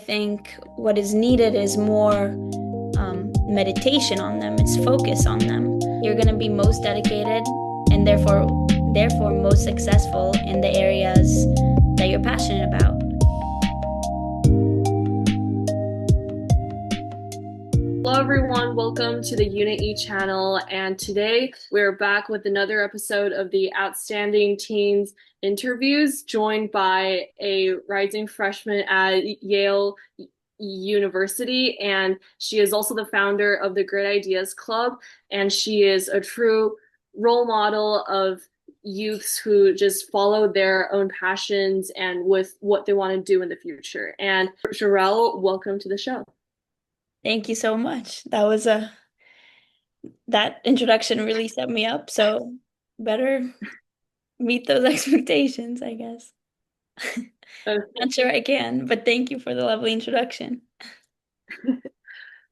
think what is needed is more meditation on them. It's focus on them. You're going to be most dedicated and therefore most successful in the areas that you're passionate about. Hello, everyone. Welcome to the Unit E channel. And today we're back with another episode of the Outstanding Teens interviews, joined by a rising freshman at Yale University. And she is also the founder of the Great Ideas Club. And she is a true role model of youths who just follow their own passions and with what they want to do in the future. And Jarrell, welcome to the show. Thank you so much. That introduction really set me up, so better meet those expectations, I guess. Not sure I can, but thank you for the lovely introduction.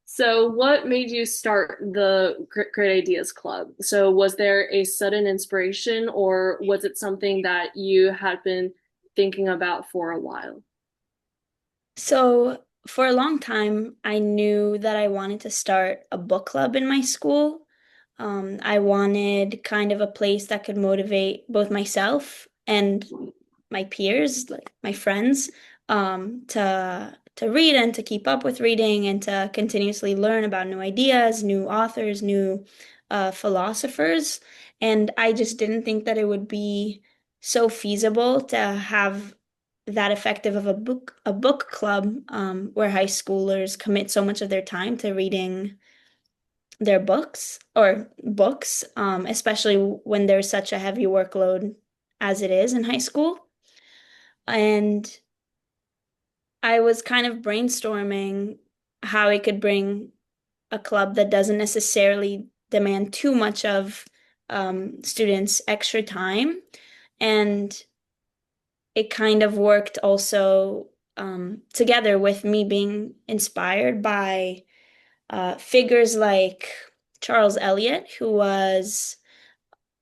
So, what made you start the Great Ideas Club? So, was there a sudden inspiration, or was it something that you had been thinking about for a while? So, for a long time, I knew that I wanted to start a book club in my school. I wanted kind of a place that could motivate both myself and my peers, like my friends, to read and to keep up with reading and to continuously learn about new ideas, new authors, new philosophers. And I just didn't think that it would be so feasible to have that effective of a book club where high schoolers commit so much of their time to reading their books, especially when there's such a heavy workload as it is in high school. And I was kind of brainstorming how I could bring a club that doesn't necessarily demand too much of students' extra time. And it kind of worked also together with me being inspired by figures like Charles Eliot, who was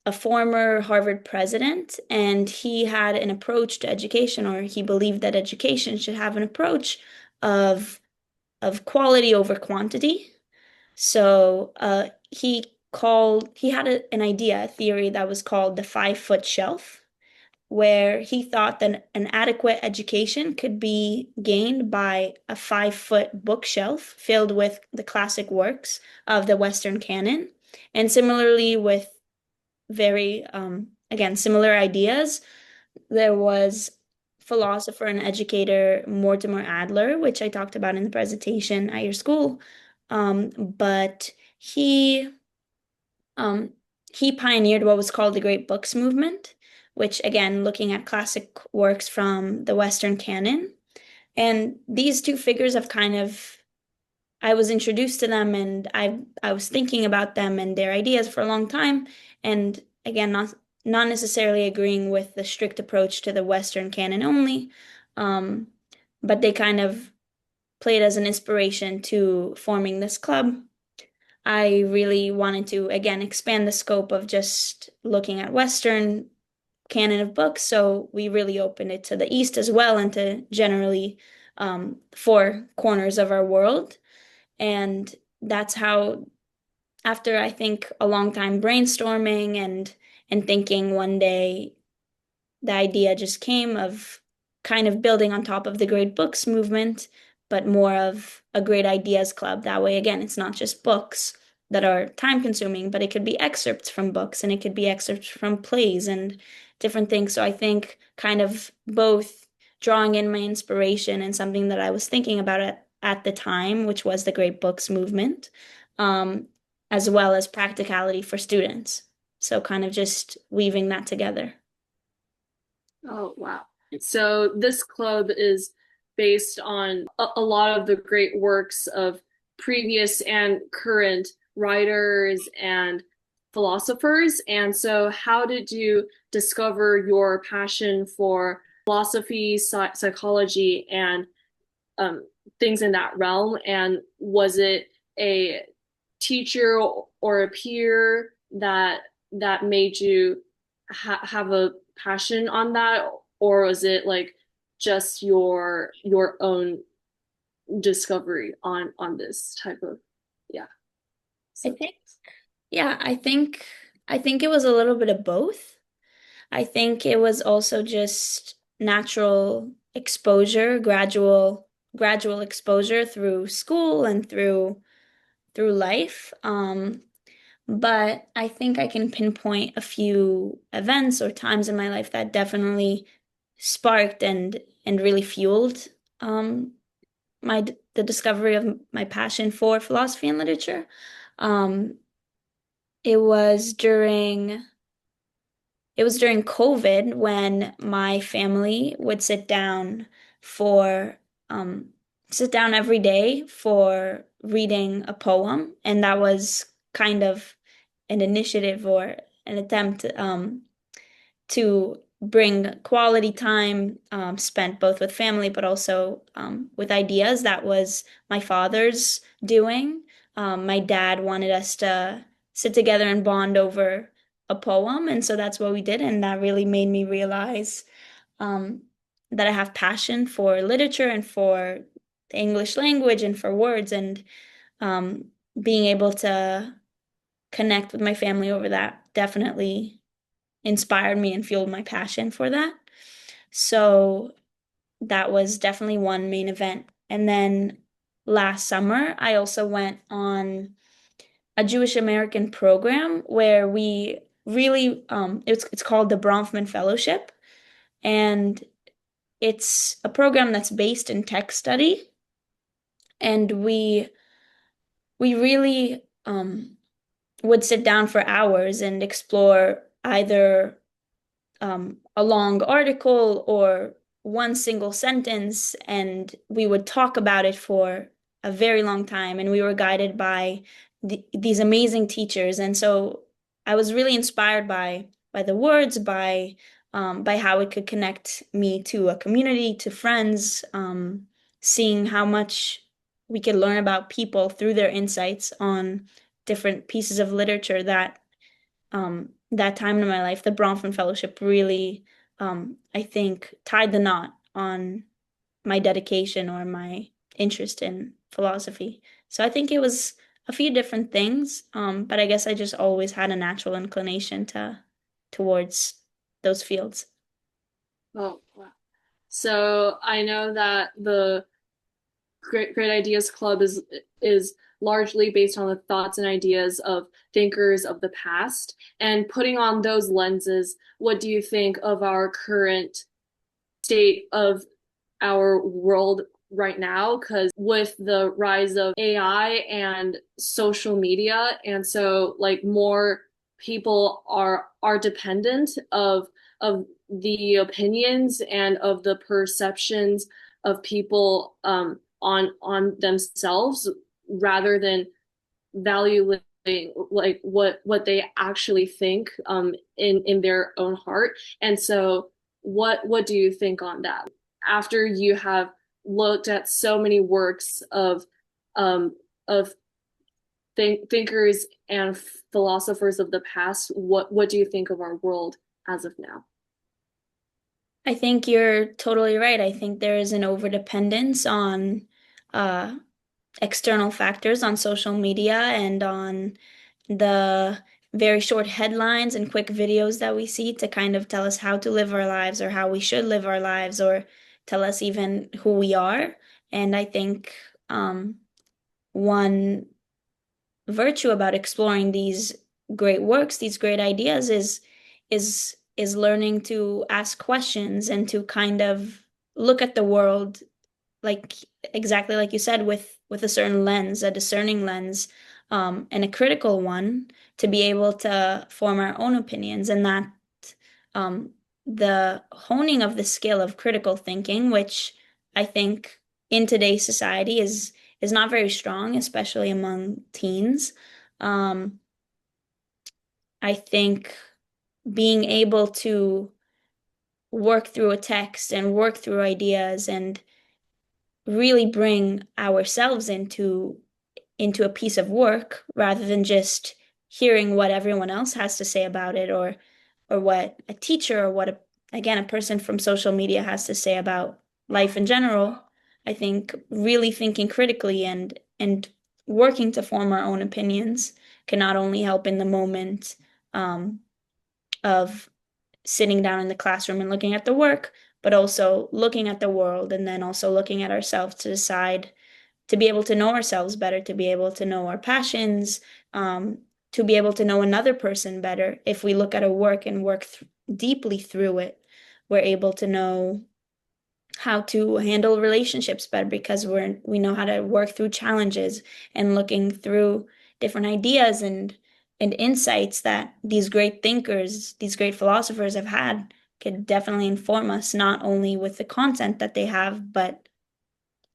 a former Harvard president, and he had an approach to education, or he believed that education should have an approach of quality over quantity. So he had an idea, a theory that was called the 5-foot shelf, where he thought that an adequate education could be gained by a 5-foot bookshelf filled with the classic works of the Western canon. And similarly, with very, again, similar ideas, there was philosopher and educator Mortimer Adler, which I talked about in the presentation at your school. But um, he pioneered what was called the Great Books movement, which again, looking at classic works from the Western canon. And these two figures have kind of, I was introduced to them and I was thinking about them and their ideas for a long time. And again, not necessarily agreeing with the strict approach to the Western canon only, um, but they kind of played as an inspiration to forming this club. I really wanted to, again, expand the scope of just looking at Western canon of books. So we really opened it to the East as well and to generally four corners of our world. And that's how, after I think a long time brainstorming and thinking one day, the idea just came of kind of building on top of the great books movement, but more of a great ideas club. That way, again, it's not just books that are time consuming, but it could be excerpts from books and it could be excerpts from plays and different things. So I think kind of both drawing in my inspiration and something that I was thinking about at the time, which was the great books movement, um, as well as practicality for students. So kind of just weaving that together. Oh, wow. So, this club is based on a lot of the great works of previous and current writers and philosophers. And so, how did you discover your passion for philosophy, psychology, and um, things in that realm? And was it a teacher or a peer that made you have a passion on that, or was it like just your own discovery on this type of yeah I subject? think, yeah, I think it was a little bit of both. I think it was also just natural exposure, gradual exposure through school and through life. But I think I can pinpoint a few events or times in my life that definitely sparked and really fueled the discovery of my passion for philosophy and literature. Um, it was during it was during COVID when my family would for um, sit down every day for reading a poem, and that was kind of an initiative or an attempt to bring quality time spent both with family but also with ideas. That was my father's doing. My dad wanted us to sit together and bond over a poem, and so that's what we did, and that really made me realize um, that I have passion for literature and for the English language and for words, and um, being able to connect with my family over that definitely inspired me and fueled my passion for that. So that was definitely one main event. And then last summer, I also went on a Jewish American program where we really it's called the Bronfman Fellowship, and it's a program that's based in tech study, and we really would sit down for hours and explore either a long article or one single sentence, and we would talk about it for a very long time. And we were guided by these amazing teachers, and so I was really inspired by the words, by how it could connect me to a community, to friends, seeing how much we could learn about people through their insights on different pieces of literature that time in my life, the Bronfman Fellowship really, I think, tied the knot on my dedication or my interest in philosophy. So I think it was a few different things, but I guess I just always had a natural inclination towards those fields. Oh, wow. So I know that the Great Ideas Club is largely based on the thoughts and ideas of thinkers of the past. And putting on those lenses, what do you think of our current state of our world right now? Because with the rise of AI and social media, and so like more people are dependent of the opinions and of the perceptions of people on themselves rather than valuing like what they actually think in their own heart. And so what do you think on that after you have looked at so many works of thinkers and philosophers of the past? What do you think of our world as of now? I think you're totally right. I think there is an overdependence on uh, external factors on social media and on the very short headlines and quick videos that we see to kind of tell us how to live our lives or how we should live our lives or tell us even who we are. And I think one virtue about exploring these great works, these great ideas is learning to ask questions and to kind of look at the world like exactly like you said, with a certain lens, a discerning lens, and a critical one to be able to form our own opinions, and that um, the honing of the skill of critical thinking, which I think in today's society is not very strong, especially among teens. Um, I think being able to work through a text and work through ideas and really bring ourselves into a piece of work rather than just hearing what everyone else has to say about it or what a teacher or what again a person from social media has to say about life in general. I think really thinking critically and working to form our own opinions can not only help in the moment um, of sitting down in the classroom and looking at the work, but also looking at the world and then also looking at ourselves to decide to be able to know ourselves better, to be able to know our passions, um, to be able to know another person better. If we look at a work and work deeply through it, we're able to know how to handle relationships better because we know how to work through challenges and looking through different ideas and insights that these great thinkers, these great philosophers have had could definitely inform us not only with the content that they have, but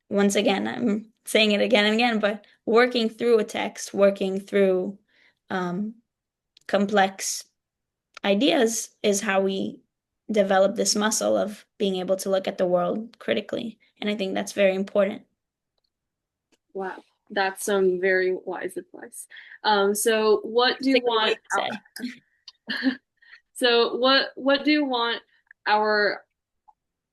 once again, I'm saying it again and again, but working through a text, working through um, complex ideas is how we develop this muscle of being able to look at the world critically. And I think that's very important. Wow, that's some very wise advice. So what do It's a you good way want to say. so what do you want our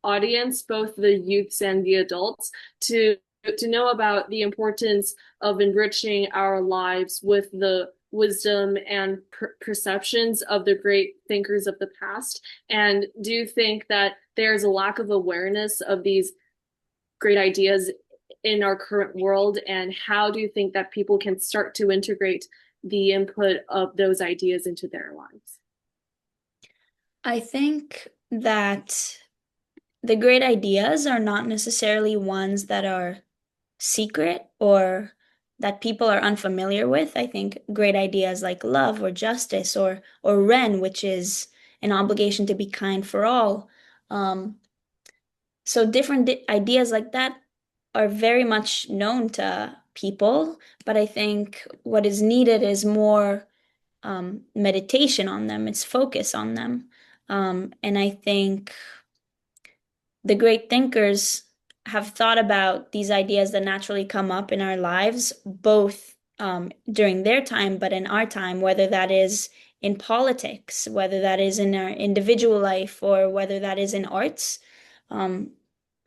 audience, both the youths and the adults, to know about the importance of enriching our lives with the wisdom and perceptions of the great thinkers of the past? And do you think that there's a lack of awareness of these great ideas in our current world? And how do you think that people can start to integrate the input of those ideas into their lives? I think that the great ideas are not necessarily ones that are secret or that people are unfamiliar with. I think great ideas like love or justice or Ren, which is an obligation to be kind for all. Um, so different ideas like that are very much known to people, but I think what is needed is more meditation on them, it's focus on them. And I think the great thinkers have thought about these ideas that naturally come up in our lives, both during their time, but in our time, whether that is in politics, whether that is in our individual life, or whether that is in arts. Um,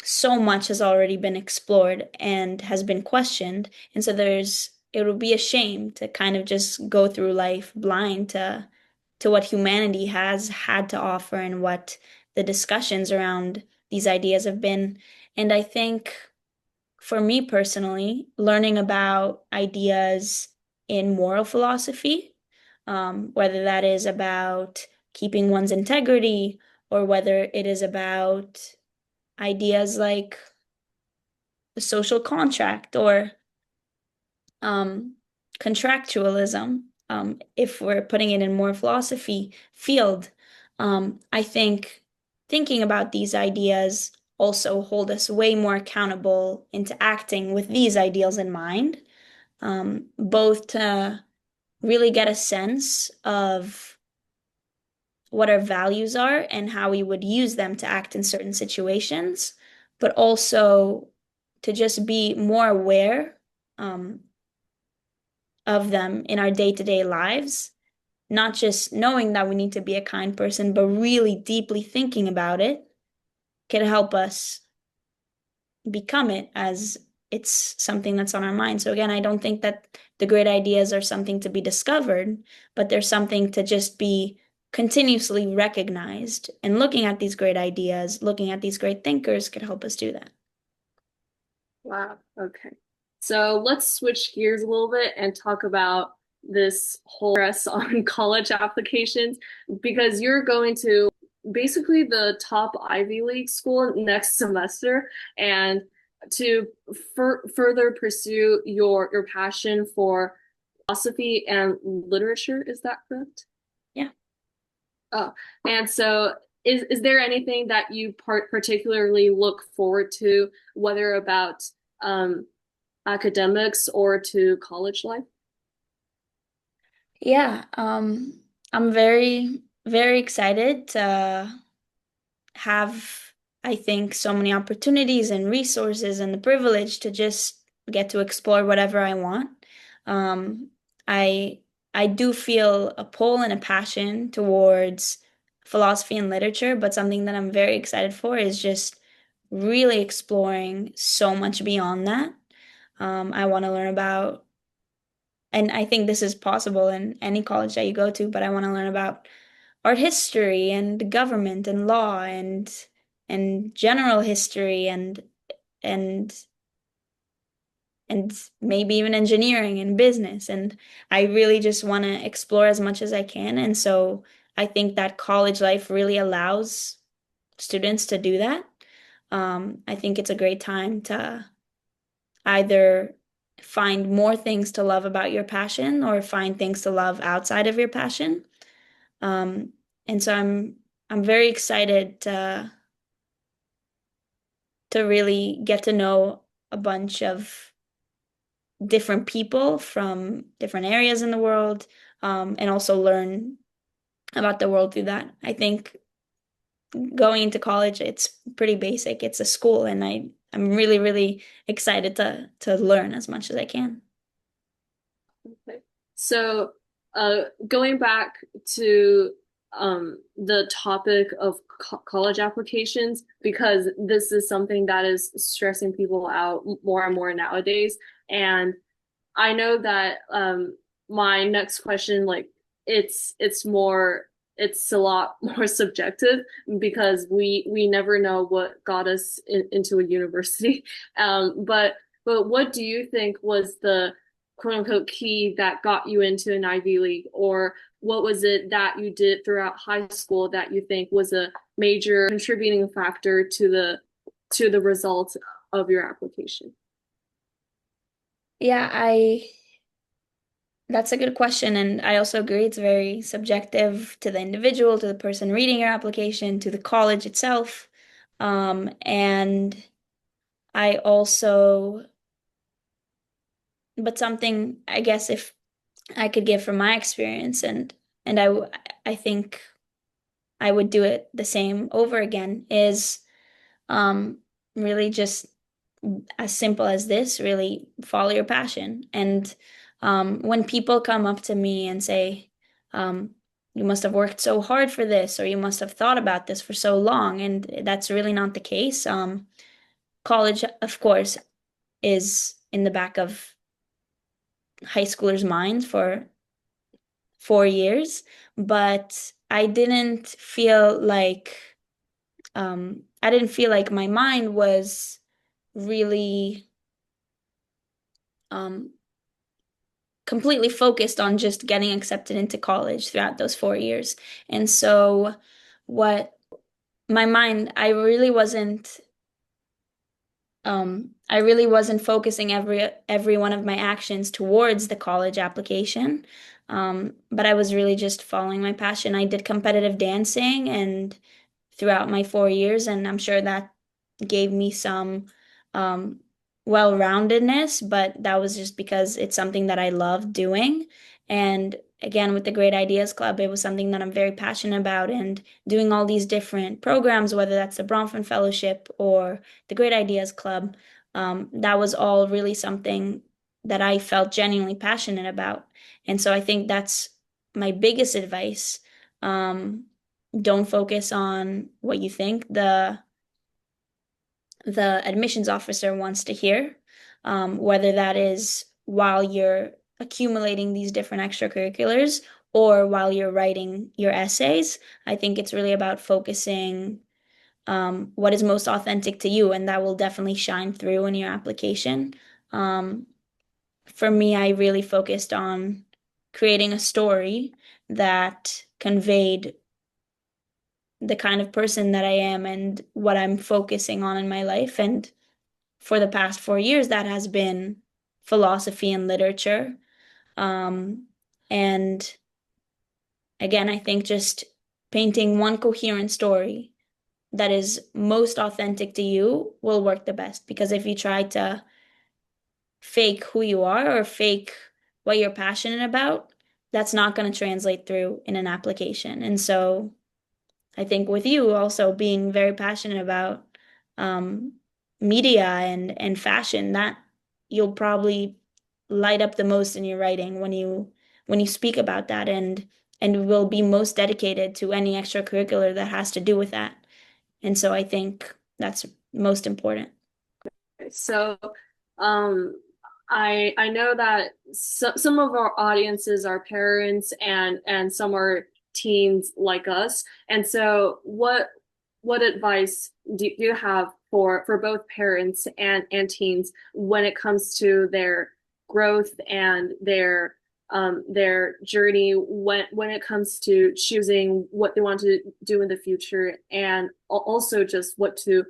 so much has already been explored and has been questioned. And so it would be a shame to kind of just go through life blind to what humanity has had to offer and what the discussions around these ideas have been. And I think for me personally, learning about ideas in moral philosophy, whether that is about keeping one's integrity or whether it is about ideas like the social contract or um, contractualism, if we're putting it in more philosophy field, I think thinking about these ideas also hold us way more accountable into acting with these ideals in mind, both to really get a sense of what our values are and how we would use them to act in certain situations, but also to just be more aware um, of them in our day-to-day lives, not just knowing that we need to be a kind person, but really deeply thinking about it can help us become it as it's something that's on our mind. So again, I don't think that the great ideas are something to be discovered, but they're something to just be continuously recognized. And looking at these great ideas, looking at these great thinkers could help us do that. Wow. Okay. So let's switch gears a little bit and talk about this whole stress on college applications, because you're going to basically the top Ivy League school next semester, and to further pursue your passion for philosophy and literature. Is that correct? Yeah. Oh, and so is there anything that you particularly look forward to, whether about um, academics or to college life? Yeah, I'm very, very excited to have, I think, so many opportunities and resources and the privilege to just get to explore whatever I want. Um, I I do feel a pull and a passion towards philosophy and literature, but something that I'm very excited for is just really exploring so much beyond that. I want to learn about, and I think this is possible in any college that you go to, but I want to learn about art history and government and law and general history and and maybe even engineering and business. And I really just want to explore as much as I can. And so I think that college life really allows students to do that. I think it's a great time to either find more things to love about your passion or find things to love outside of your passion. Um, and so I'm very excited to really get to know a bunch of different people from different areas in the world, and also learn about the world through that. I think going into college, it's pretty basic. It's a school, and I'm really, really excited to learn as much as I can. Okay. So, going back to the topic of college applications, because this is something that is stressing people out more and more nowadays. And I know that my next question, like it's a lot more subjective because we never know what got us into a university. But what do you think was the quote unquote key that got you into an Ivy League, or what was it that you did throughout high school that you think was a major contributing factor to the result of your application? Yeah, I that's a good question, and I also agree it's very subjective to the individual, to the person reading your application, to the college itself. And I also, but something I guess if I could give from my experience, and I think I would do it the same over again, is um, really just as simple as this, really follow your passion. And when people come up to me and say, you must have worked so hard for this, or you must have thought about this for so long, and that's really not the case. College, of course, is in the back of high schoolers' minds for 4 years, but I didn't feel like my mind was really um, completely focused on just getting accepted into college throughout those 4 years. And so, what my mind, I really wasn't focusing every one of my actions towards the college application. But I was really just following my passion. I did competitive dancing and throughout my 4 years, and I'm sure that gave me some um, well-roundedness, but that was just because it's something that I love doing. And again, with the Great Ideas Club, it was something that I'm very passionate about, and doing all these different programs, whether that's the Bronfman Fellowship or the Great Ideas Club, that was all really something that I felt genuinely passionate about. And so I think that's my biggest advice. Don't focus on what you think the admissions officer wants to hear, whether that is while you're accumulating these different extracurriculars or while you're writing your essays. I think it's really about focusing what is most authentic to you, and that will definitely shine through in your application. Um, for me, I really focused on creating a story that conveyed the kind of person that I am and what I'm focusing on in my life. And for the past 4 years, that has been philosophy and literature. Um, and again, I think just painting one coherent story that is most authentic to you will work the best. Because if you try to fake who you are or fake what you're passionate about, that's not going to translate through in an application. And so I think with you also being very passionate about um, media and fashion, that you'll probably light up the most in your writing when you speak about that, and will be most dedicated to any extracurricular that has to do with that. And so I think most important. So, um, I know that some of our audiences are parents and some are teens like us. And so, what advice do you have for both parents and teens when it comes to their growth and their journey when it comes to choosing what they want to do in the future and also just what to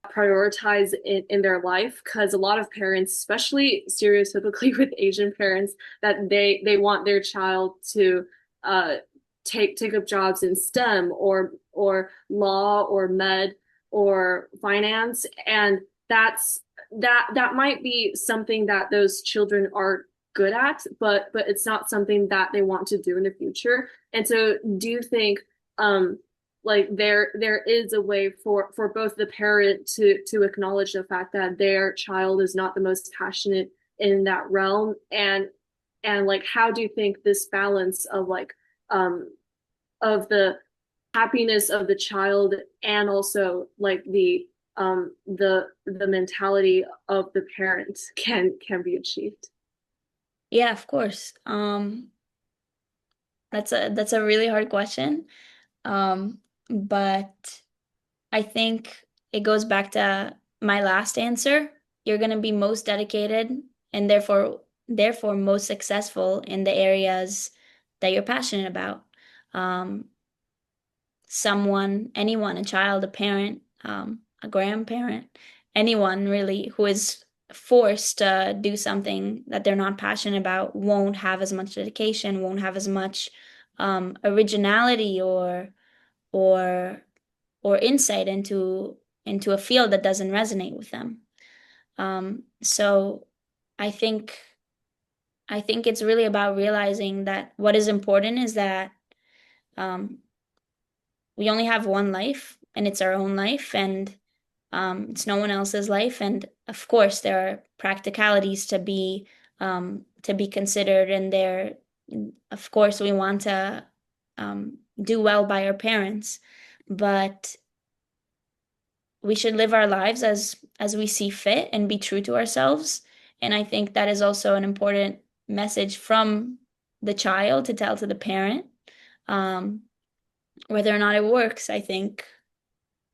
prioritize in their life because a lot of parents, especially stereotypically with Asian parents, that they want their child to uh, take up jobs in STEM or law or med or finance, and that might be something that those children are good at, but it's not something that they want to do in the future. And so, do you think like there is a way for both the parent to acknowledge the fact that their child is not the most passionate in that realm and like how do you think this balance of like um of the happiness of the child and also like the mentality of the parent can be achieved? Yeah, of course. That's a really hard question. But I think it goes back to my last answer. You're going to be most dedicated and therefore most successful in the areas that you're passionate about. Um, anyone, a child, a parent, a grandparent, anyone really who is forced to do something that they're not passionate about won't have as much dedication, won't have as much originality or or insight into a field that doesn't resonate with them. So I think I think it's really about realizing that what is important is that um, we only have one life, and it's our own life, and it's no one else's life. And of course, there are practicalities to be considered, and there, of course, we want to do well by our parents, but we should live our lives as we see fit and be true to ourselves. And I think that is also an important message from the child to tell to the parent. Um, Whether or not it works,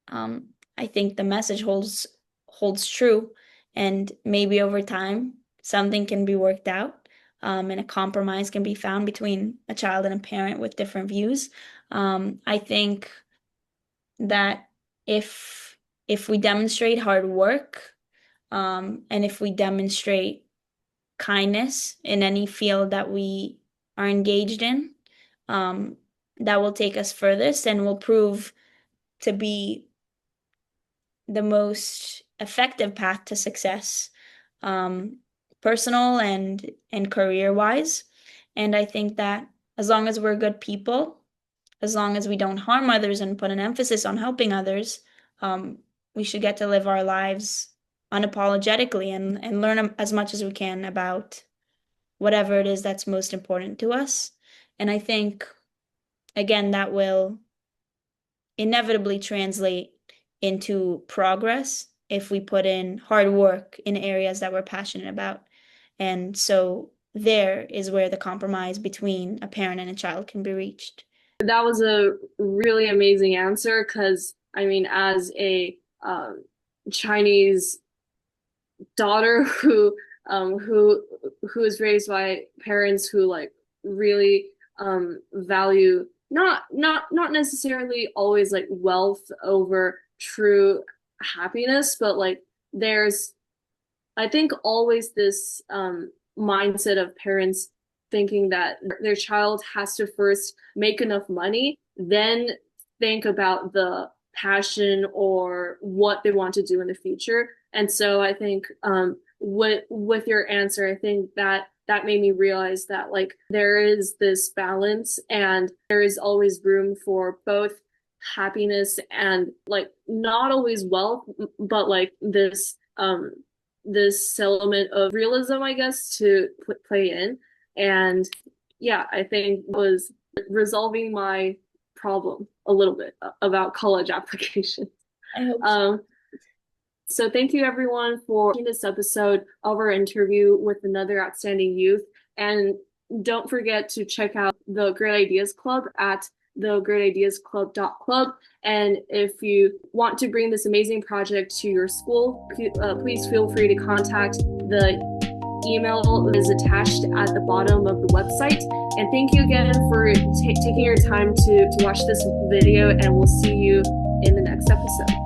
um, I think the message holds true, and maybe over time something can be worked out, and a compromise can be found between a child and a parent with different views. I think that if if we demonstrate hard work, and if we demonstrate kindness in any field that we are engaged in, um, that will take us furthest and will prove to be the most effective path to success, um, personal and career wise. And I think that as long as we're good people, as long as we don't harm others and put an emphasis on helping others, um, we should get to live our lives unapologetically and learn as much as we can about whatever it is that's most important to us. And I think, again, that will inevitably translate into progress if we put in hard work in areas that we're passionate about. And so there is where the compromise between a parent and a child can be reached. That was a really amazing answer because I mean, as a Chinese daughter who is raised by parents who like really value not necessarily always like wealth over true happiness, but like there's I think always this mindset of parents thinking that their child has to first make enough money, then think about the passion or what they want to do in the future. And so I think with your answer, I think that made me realize that like there is this balance and there is always room for both happiness and like not always wealth, but like this element of realism, I guess, to play in. And yeah, I think was resolving my problem a little bit about college applications. I hope so. Um, So thank you everyone for watching this episode of our interview with another outstanding youth. And don't forget to check out the Great Ideas Club at thegreatideasclub.club. And if you want to bring this amazing project to your school, please feel free to contact the email that is attached at the bottom of the website. And thank you again for taking your time to watch this video, and we'll see you in the next episode.